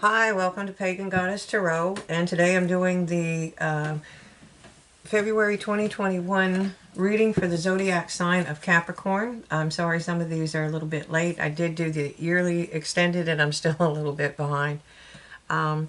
Hi, welcome to Pagan Goddess Tarot, and today I'm doing the February 2021 reading for the zodiac sign of Capricorn. I'm sorry some of these are a little bit late. I did do the yearly extended and I'm still a little bit behind.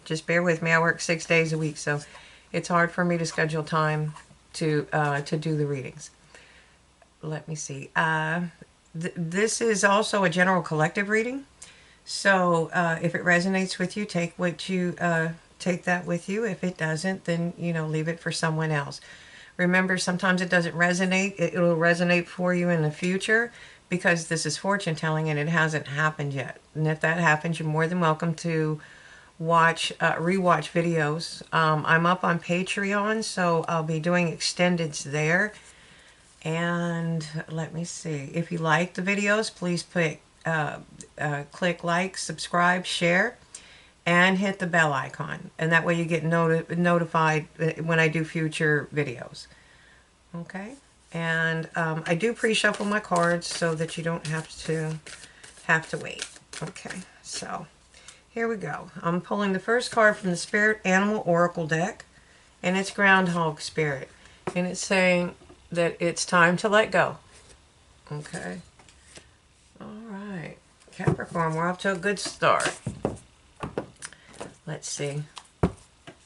Just bear with me. I work 6 days a week, so it's hard for me to schedule time to do the readings. Let me see. This is also a general collective reading. So if it resonates with you, take that with you. If it doesn't, then leave it for someone else. Remember, sometimes it doesn't resonate. It'll resonate for you in the future because this is fortune telling and it hasn't happened yet. And if that happens, you're more than welcome to rewatch videos. I'm up on Patreon, so I'll be doing extendeds there. And let me see. If you like the videos, please click like, subscribe, share, and hit the bell icon. And that way you get notified when I do future videos. Okay? And I do pre-shuffle my cards so that you don't have to wait. Okay, so here we go. I'm pulling the first card from the Spirit Animal Oracle deck, and it's Groundhog Spirit. And it's saying that it's time to let go. Okay. All right. Capricorn, we're off to a good start. Let's see.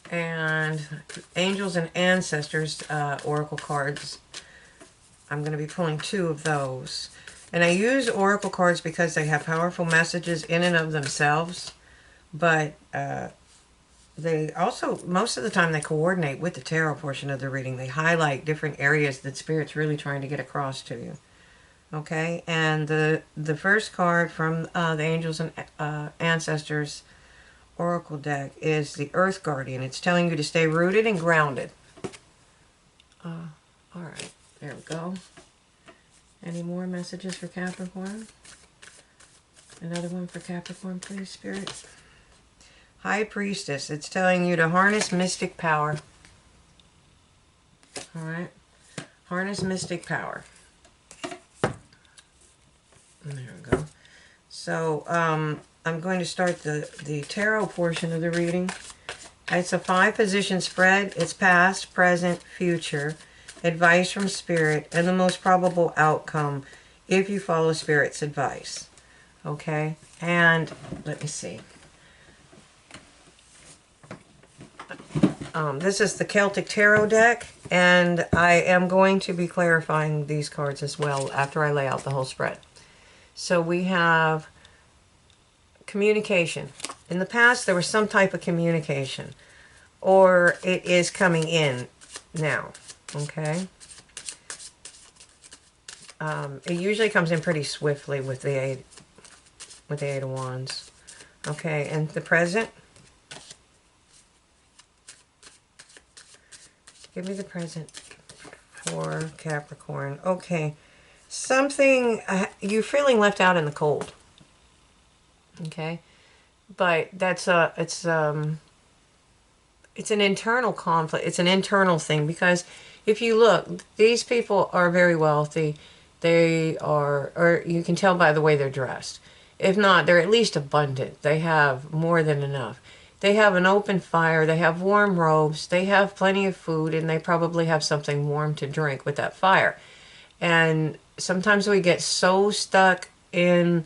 And Angels and Ancestors Oracle cards. I'm going to be pulling 2 of those. And I use Oracle cards because they have powerful messages in and of themselves. But they also, most of the time, they coordinate with the tarot portion of the reading. They highlight different areas that Spirit's really trying to get across to you. Okay, and the first card from the Angels and Ancestors Oracle deck is the Earth Guardian. It's telling you to stay rooted and grounded. All right, there we go. Any more messages for Capricorn? Another one for Capricorn, please, Spirit. High Priestess. It's telling you to harness mystic power. All right, harness mystic power. There we go. So I'm going to start the tarot portion of the reading. It's a 5-position spread. It's past, present, future, advice from Spirit, and the most probable outcome if you follow Spirit's advice. Okay? And let me see. This is the Celtic Tarot deck, and I am going to be clarifying these cards as well after I lay out the whole spread. So we have communication. In the past, there was some type of communication, or it is coming in now, okay? It usually comes in pretty swiftly with the Eight of Wands. Okay, and the present. Give me the present for Capricorn. Okay. Something, you're feeling left out in the cold. Okay? But that's it's an internal conflict. It's an internal thing because if you look, these people are very wealthy. They are, or you can tell by the way they're dressed. If not, they're at least abundant. They have more than enough. They have an open fire. They have warm robes. They have plenty of food, and they probably have something warm to drink with that fire. And sometimes we get so stuck in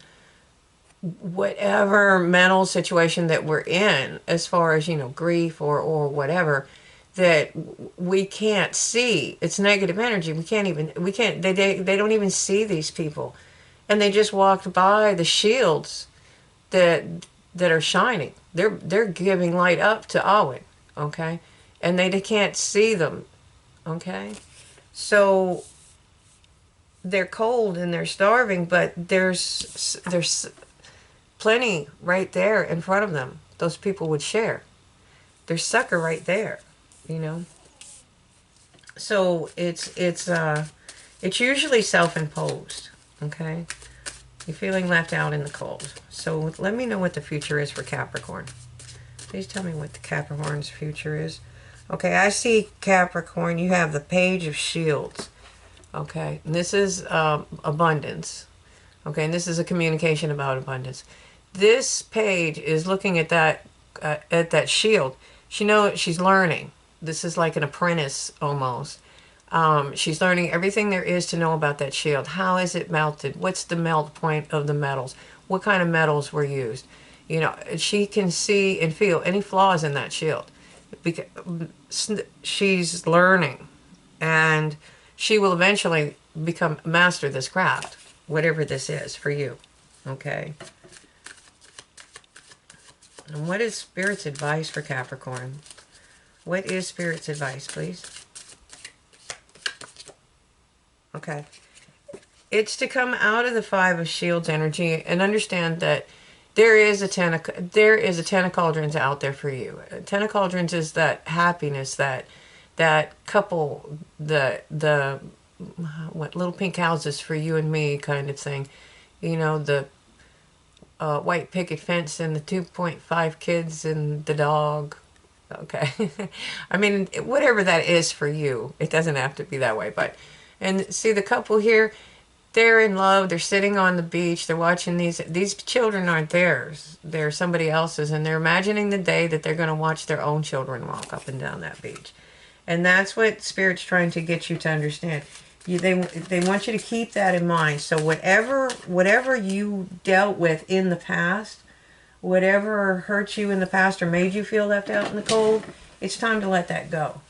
whatever mental situation that we're in, as far as, grief or whatever, that we can't see. It's negative energy. They don't even see these people. And they just walked by the shields that are shining. They're giving light up to Owen, okay? And they can't see them, okay? So they're cold and they're starving, but there's plenty right there in front of them. Those people would share. There's sucker right there, So it's usually self-imposed, okay? You're feeling left out in the cold. So let me know what the future is for Capricorn. Please tell me what the Capricorn's future is. Okay, I see Capricorn. You have the Page of Shields. Okay, and this is abundance. Okay, and this is a communication about abundance. This page is looking at that at that shield. She knows she's learning. This is like an apprentice almost. She's learning everything there is to know about that shield. How is it melted? What's the melt point of the metals? What kind of metals were used? You know, she can see and feel any flaws in that shield. Because she's learning, and she will eventually become master this craft, whatever this is for you. Okay. And what is Spirit's advice for Capricorn? What is Spirit's advice, please? Okay. It's to come out of the Five of Shields energy and understand that there is a ten of cauldrons out there for you. Ten of cauldrons is that happiness, that couple, the what little pink houses for you and me kind of thing. You know, the white picket fence and the 2.5 kids and the dog. Okay. I mean, whatever that is for you. It doesn't have to be that way, but and see the couple here, they're in love, they're sitting on the beach, they're watching these children aren't theirs, they're somebody else's, and they're imagining the day that they're going to watch their own children walk up and down that beach. And that's what Spirit's trying to get you to understand. They want you to keep that in mind. So whatever you dealt with in the past, whatever hurt you in the past or made you feel left out in the cold, it's time to let that go.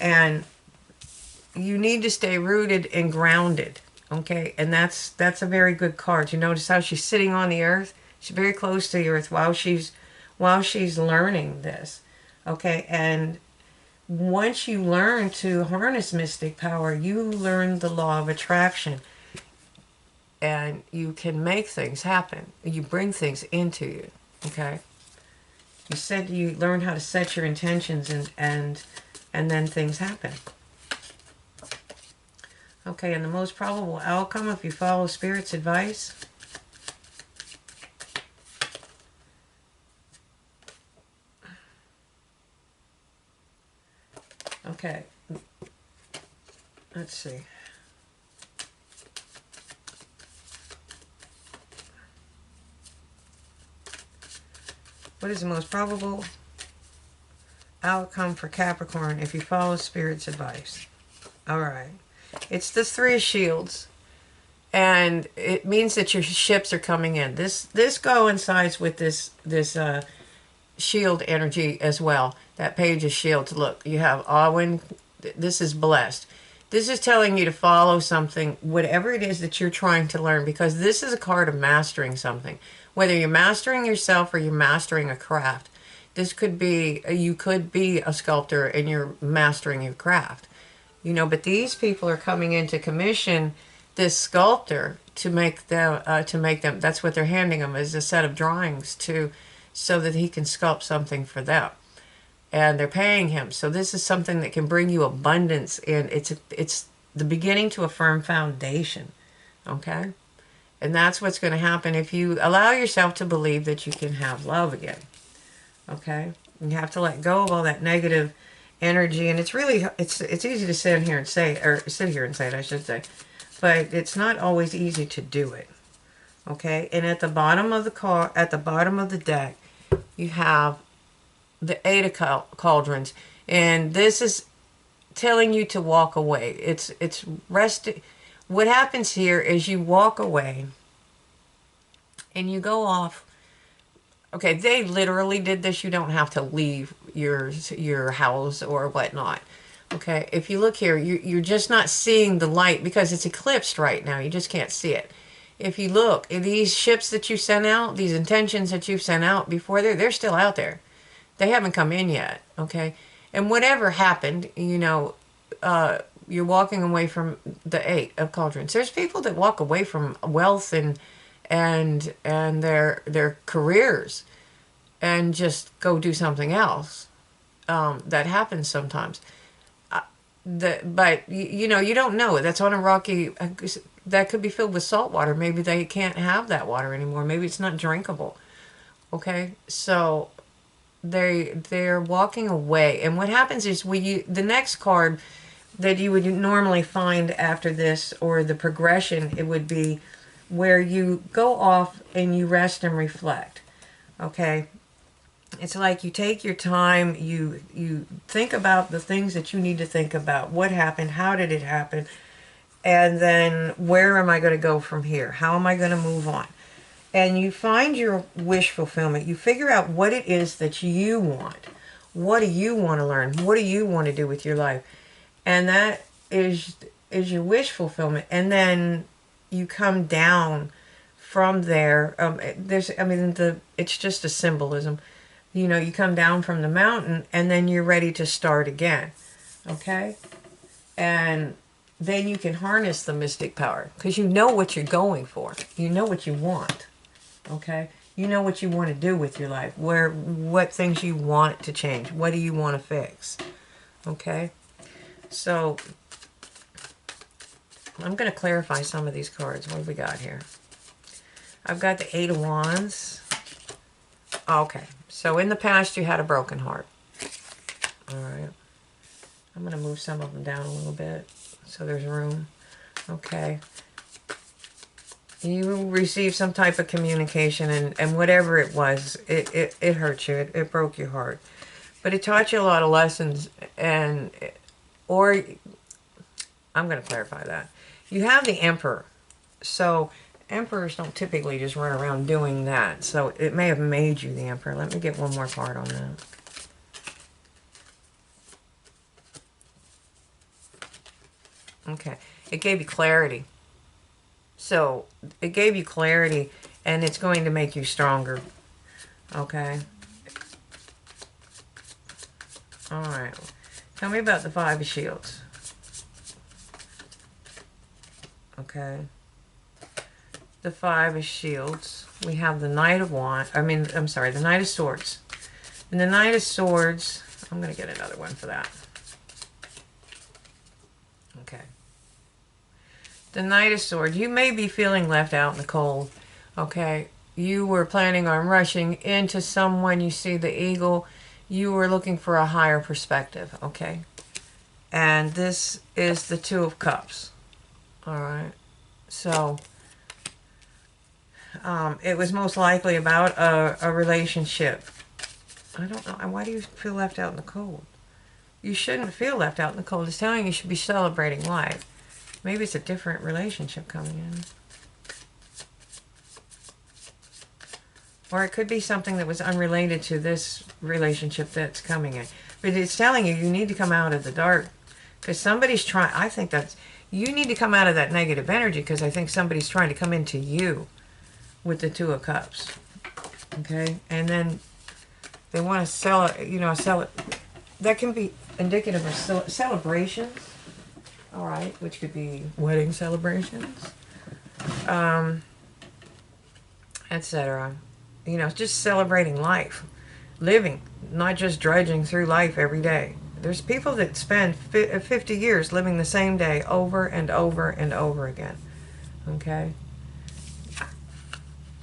And you need to stay rooted and grounded. Okay, and that's a very good card. You notice how she's sitting on the earth? She's very close to the earth while she's learning this. Okay, and once you learn to harness mystic power, you learn the law of attraction. And you can make things happen. You bring things into you. Okay? You said you learn how to set your intentions and then things happen. Okay, and the most probable outcome if you follow Spirit's advice. Okay, let's see. What is the most probable outcome for Capricorn if you follow Spirit's advice? All right. It's the Three of Shields, and it means that your ships are coming in. This coincides with this shield energy as well. That Page of Shields. Look, you have Awen. This is blessed. This is telling you to follow something, whatever it is that you're trying to learn, because this is a card of mastering something. Whether you're mastering yourself or you're mastering a craft. This could be, you could be a sculptor and you're mastering your craft. You know, but these people are coming in to commission this sculptor to make them, that's what they're handing him, is a set of drawings so that he can sculpt something for them. And they're paying him. So this is something that can bring you abundance, and it's the beginning to a firm foundation. Okay? And that's what's going to happen if you allow yourself to believe that you can have love again. Okay? You have to let go of all that negative energy, and it's really it's easy to sit here and say it, I should say, but it's not always easy to do it. Okay, and at the bottom of the deck, you have the Eight of Cauldrons, and this is telling you to walk away. It's resting. What happens here is you walk away, and you go off. Okay, they literally did this. You don't have to leave your house or whatnot. Okay, if you look here, you're just not seeing the light because it's eclipsed right now. You just can't see it. If you look, these ships that you sent out, these intentions that you've sent out before, they're still out there. They haven't come in yet. Okay, and whatever happened, you know, you're walking away from the Eight of Cauldrons. There's people that walk away from wealth and their careers and just go do something else. That happens sometimes. But you know, you don't know. That's on a rocky, that could be filled with salt water. Maybe they can't have that water anymore. Maybe it's not drinkable. Okay, so they're walking away, and what happens is the next card that you would normally find after this, or the progression, it would be where you go off and you rest and reflect. Okay, It's like you take your time, you think about the things that you need to think about. What happened? How did it happen? And then where am I going to go from here? How am I going to move on? And you find your wish fulfillment. You figure out what it is that you want. What do you want to learn? What do you want to do with your life? And that is your wish fulfillment. And then you come down from there. It's just a symbolism. You know, you come down from the mountain and then you're ready to start again. Okay? And then you can harness the mystic power because you know what you're going for. You know what you want. Okay? You know what you want to do with your life. What things you want to change. What do you want to fix? Okay? So, I'm going to clarify some of these cards. What have we got here? I've got the Eight of Wands. Okay. So, in the past, you had a broken heart. Alright. I'm going to move some of them down a little bit so there's room. Okay. You received some type of communication, and whatever it was, it hurt you. It broke your heart. But it taught you a lot of lessons, I'm going to clarify that. You have the Emperor. So, Emperors don't typically just run around doing that. So, it may have made you the Emperor. Let me get one more card on that. Okay. It gave you clarity. So, it gave you clarity, and it's going to make you stronger. Okay? Alright. Tell me about the Five of Shields. Okay. The Five of Shields. We have the Knight of Wands. The Knight of Swords. And the Knight of Swords, I'm going to get another one for that. Okay. The Knight of Swords. You may be feeling left out in the cold. Okay. You were planning on rushing into someone. You see the eagle. You were looking for a higher perspective. Okay. And this is the Two of Cups. Alright. So, it was most likely about a relationship. I don't know. Why do you feel left out in the cold? You shouldn't feel left out in the cold. It's telling you should be celebrating life. Maybe it's a different relationship coming in. Or it could be something that was unrelated to this relationship that's coming in. But it's telling you need to come out of the dark. Because somebody's trying, I think that's, you need to come out of that negative energy because I think somebody's trying to come into you with the Two of Cups. Okay? And then they want to sell it, that can be indicative of celebrations. Alright, which could be wedding celebrations, etc. You know, just celebrating life, living, not just drudging through life every day. There's people that spend 50 years living the same day over and over and over again. Okay?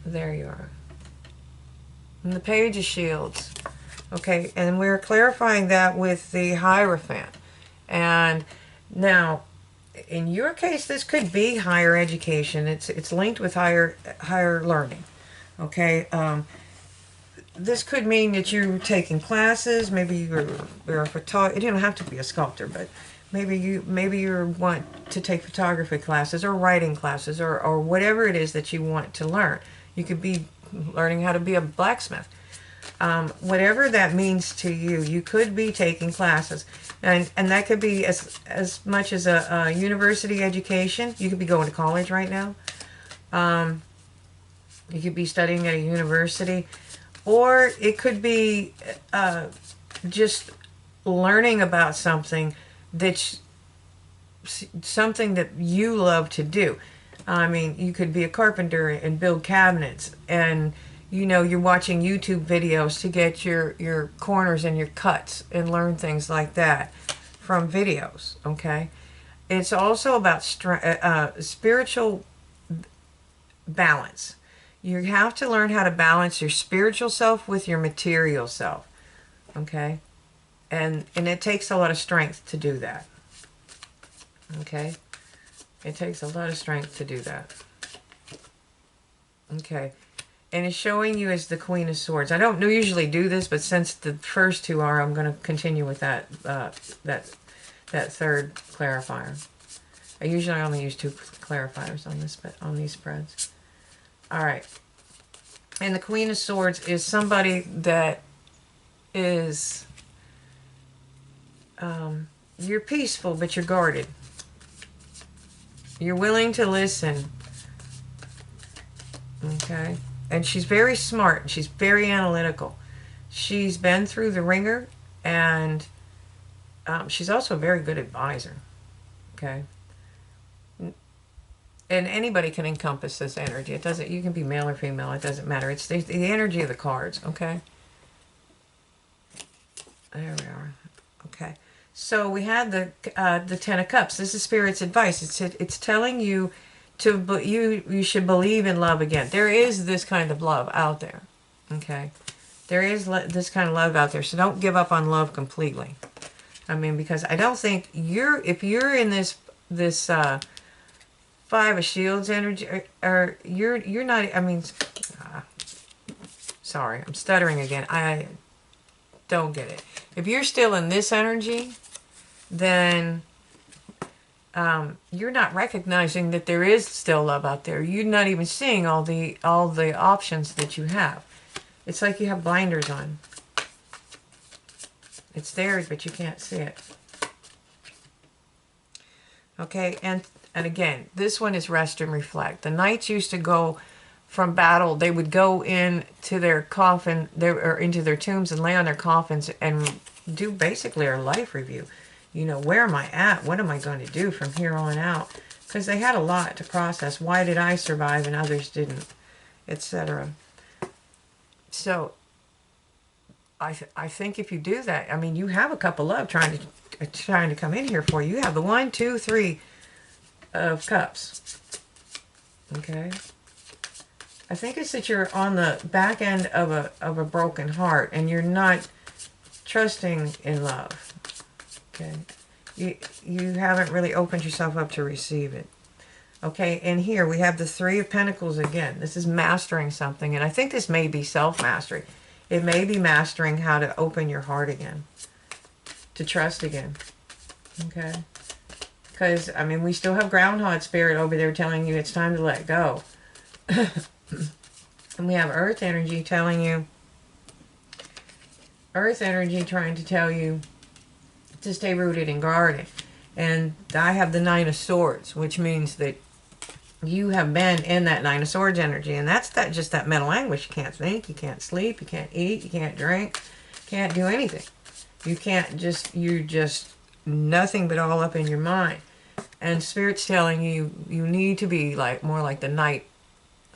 There you are. And the Page of Shields. Okay, and we're clarifying that with the Hierophant. And now, in your case, this could be higher education. It's linked with higher learning. Okay, this could mean that you're taking classes. Maybe you're a photographer. You don't have to be a sculptor, but maybe you want to take photography classes or writing classes or whatever it is that you want to learn. You could be learning how to be a blacksmith. Whatever that means to you, you could be taking classes. And that could be as much as a university education. You could be going to college right now. You could be studying at a university. Or it could be just learning about something that you love to do. I mean, you could be a carpenter and build cabinets, and you know, you're watching YouTube videos to get your corners and your cuts and learn things like that from videos, okay? It's also about spiritual balance. You have to learn how to balance your spiritual self with your material self, okay? And it takes a lot of strength to do that, okay? It takes a lot of strength to do that. Okay. and it's showing you as the Queen of Swords. I don't usually do this, but since the first two are, I'm going to continue with that that third clarifier. I usually only use 2 clarifiers on this, but on these spreads. All right, and the Queen of Swords is somebody that is you're peaceful, but you're guarded. You're willing to listen. Okay. And she's very smart. She's very analytical. She's been through the ringer, and she's also a very good advisor. Okay. And anybody can encompass this energy. It doesn't. You can be male or female. It doesn't matter. It's the energy of the cards. Okay. There we are. Okay. So we had the 10 of Cups. This is Spirit's advice. It's telling you you should believe in love again. There is this kind of love out there. Okay. There is this kind of love out there. So don't give up on love completely. I mean, because I don't think if you're in this 5 of Shields energy, or you're not, I mean, sorry, I'm stuttering again. I don't get it. If you're still in this energy, then you're not recognizing that there is still love out there. You're not even seeing all the options that you have. It's like you have blinders on. It's there, but you can't see it. Okay, and again, this one is rest and reflect. The knights used to go from battle. They would go into their coffin, or into their tombs, and lay on their coffins and do basically a life review. You know, where am I at? What am I going to do from here on out? Because they had a lot to process. Why did I survive and others didn't? Etc. So, I think if you do that, I mean, you have a cup of love trying to come in here for you. You have the 1, 2, 3 of Cups. Okay. I think it's that you're on the back end of a broken heart, and you're not trusting in love. Okay, you haven't really opened yourself up to receive it. Okay, and here we have the 3 of Pentacles again. This is mastering something, and I think this may be self-mastery. It may be mastering how to open your heart again, to trust again. Okay, because I mean, we still have Groundhog Spirit over there telling you it's time to let go. And we have Earth energy telling you, Earth energy trying to tell you to stay rooted and guarded. And I have the 9 of Swords, which means that you have been in that 9 of Swords energy, and that's just that mental anguish. You can't think, you can't sleep, you can't eat, you can't drink, can't do anything. You're just nothing but all up in your mind. And Spirit's telling you need to be more like the Knight.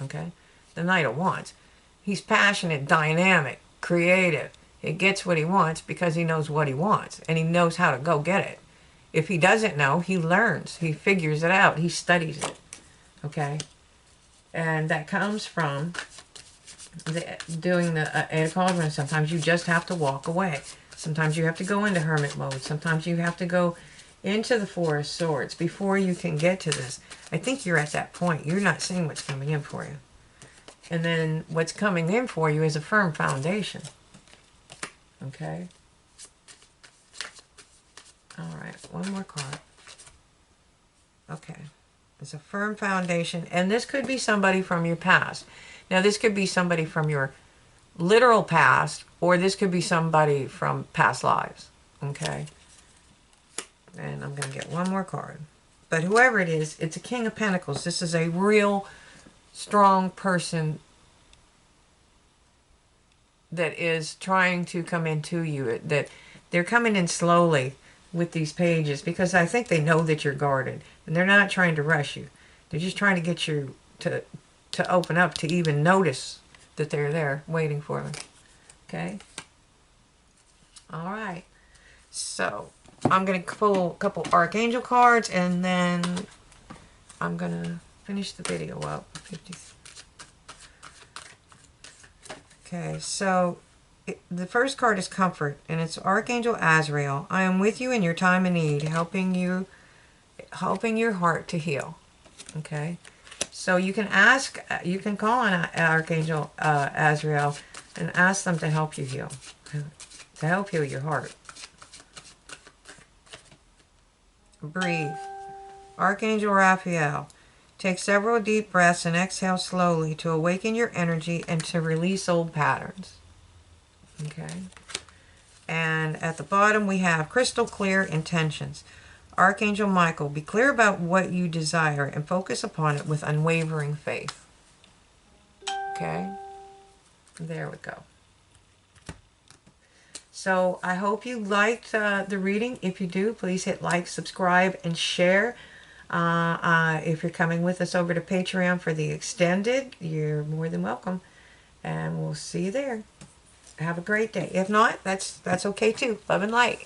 Okay, the Knight of Wands. He's passionate, dynamic, creative. He gets what he wants because he knows what he wants, and he knows how to go get it. If he doesn't know, he learns. He figures it out. He studies it. Okay? And that comes from doing the 8 of Cauldrons. Sometimes you just have to walk away. Sometimes you have to go into hermit mode. Sometimes you have to go into the 4 of Swords before you can get to this. I think you're at that point. You're not seeing what's coming in for you. And then what's coming in for you is a firm foundation. Okay? Alright, one more card. Okay. It's a firm foundation. And this could be somebody from your past. Now, this could be somebody from your literal past, or this could be somebody from past lives. Okay? And I'm going to get one more card. But whoever it is, it's a King of Pentacles. This is a real strong person that is trying to come into you. That they're coming in slowly with these pages because I think they know that you're guarded. And they're not trying to rush you. They're just trying to get you to open up, to even notice that they're there waiting for them. Okay? All right. So I'm going to pull a couple Archangel cards, and then I'm going to finish the video up. 50. Okay, so the first card is Comfort, and it's Archangel Azrael. I am with you in your time of need, helping your heart to heal. Okay, So you can ask, you can call on Archangel Azrael and ask them to help you heal, to help heal your heart. Breathe. Archangel Raphael, take several deep breaths and exhale slowly to awaken your energy and to release old patterns. Okay. And at the bottom we have crystal clear intentions. Archangel Michael, be clear about what you desire and focus upon it with unwavering faith. Okay. There we go. So I hope you liked the reading. If you do, please hit like, subscribe, and share. If you're coming with us over to Patreon for the extended, you're more than welcome. And we'll see you there. Have a great day. If not, that's okay too. Love and light.